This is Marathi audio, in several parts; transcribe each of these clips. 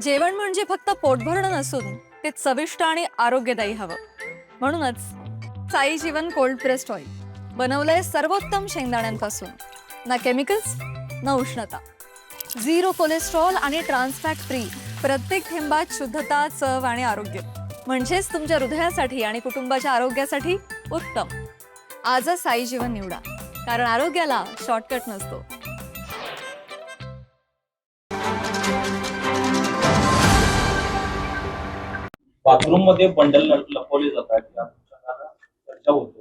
जेवण म्हणजे फक्त पोटभरणं नसून ते चविष्ट आणि आरोग्यदायी हवं. म्हणूनच साई जीवन कोल्ड प्रेस्ड ऑइल बनवलंय सर्वोत्तम शेंगदाण्यांपासून. ना केमिकल्स ना उष्णता, झिरो कोलेस्ट्रॉल आणि ट्रान्सफॅट फ्री. प्रत्येक थेंबात शुद्धता, चव आणि आरोग्य. म्हणजेच तुमच्या हृदयासाठी आणि कुटुंबाच्या आरोग्यासाठी उत्तम. आजच साई जीवन निवडा, कारण आरोग्याला शॉर्टकट नसतो. बाथरूम मध्ये बंडल लपवले जातात चर्चा होते.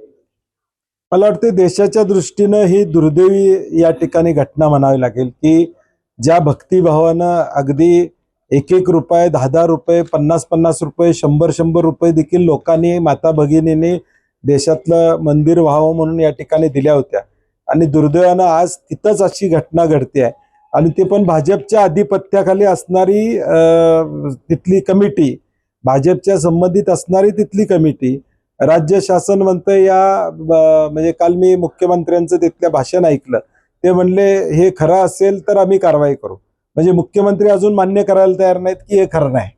मला वाटते देशाच्या दृष्टीनं ही दुर्दैवी या ठिकाणी घटना म्हणावी लागेल की ज्या भक्तिभावानं अगदी एक एक रुपये, 10-10 रुपये, 50-50 रुपये, 100-100 रुपये देखील लोकांनी, माता भगिनींनी देशातलं मंदिर व्हावं म्हणून या ठिकाणी दिल्या होत्या. आणि दुर्दैवानं आज तिथंच अशी घटना घडते आहे. आणि ते पण भाजपच्या आधिपत्याखाली असणारी तिथली कमिटी, भाजपच्या संबंधित असणारी तिथली कमिटी, राज्य शासन म्हणतं या म्हणजे काल मी मुख्यमंत्र्यांचं तिथलं भाषण ऐकलं. ते म्हणले हे खरं असेल तर आम्ही कारवाई करू. म्हणजे मुख्यमंत्री अजून मान्य करायला तयार नाहीत की हे खरं नाही.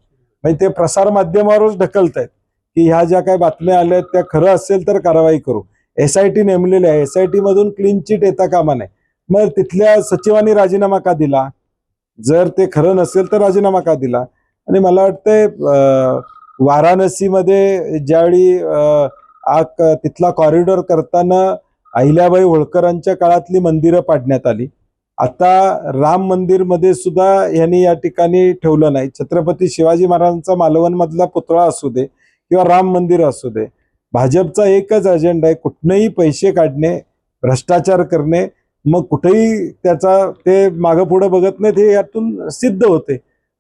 म्हणजे ते प्रसार माध्यमावरच ढकलत आहेत की ह्या ज्या काही बातम्या आल्या त्या खरं असेल तर कारवाई करू. SIT नेमलेली आहे, SIT मधून क्लीन चिट येता कामा नये. मग तिथल्या सचिवांनी राजीनामा का दिला? जर ते खरं नसेल तर राजीनामा का दिला? आणि मला वाटतंय वाराणसीमध्ये ज्यावेळी तिथला कॉरिडॉर करताना अहिल्याबाई होळकरांच्या काळातली मंदिरं पाडण्यात आली. आता राम मंदिर मध्ये सुद्धा यांनी या ठिकाणी ठेवलं नाही. छत्रपती शिवाजी महाराजांचा मालवण मधला पुतळा असू दे किंवा राम मंदिर असू दे, भाजपचा एकच अजेंडा आहे, कुठनंही पैसे काढणे, भ्रष्टाचार करणे. मग कुठेही त्याचा ते मागं पुढं बघत नाहीत, हे यातून सिद्ध होते.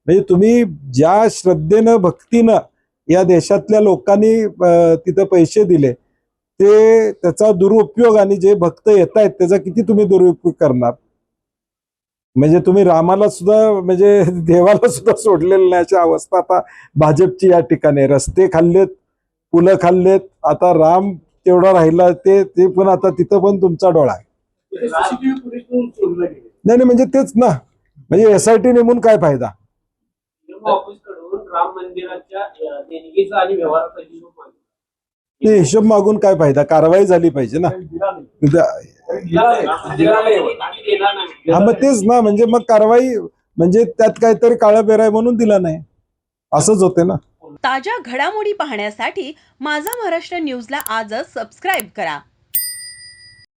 म्हणजे तुम्ही ज्या श्रद्धेनं, भक्तीनं या देशातल्या लोकांनी तिथं पैसे दिले, ते त्याचा दुरुपयोग, आणि जे भक्त येत आहेत त्याचा किती तुम्ही दुरुपयोग करणार? म्हणजे तुम्ही रामाला सुद्धा, म्हणजे देवाला सुद्धा सोडलेलं नाही अशी अवस्था आता भाजपची या ठिकाणी. रस्ते खाल्लेत, पुलं खाल्लेत, आता राम तेवढा राहिला, ते पण आता तिथं पण तुमचा डोळा आहे. नाही म्हणजे तेच ना, म्हणजे SIT नेमून काय फायदा? राम मंदिराच्या देणगीचा आणि व्यवहाराचा हिशोब मागून काय फायदा? कारवाई झाली पाहिजे ना. हा मग तेच ना, म्हणजे मग कारवाई, म्हणजे त्यात काहीतरी काळं बेराय म्हणून दिला नाही, असंच होते ना. ताज्या घडामोडी पाहण्यासाठी माझा महाराष्ट्र न्यूजला आजच सबस्क्राईब करा.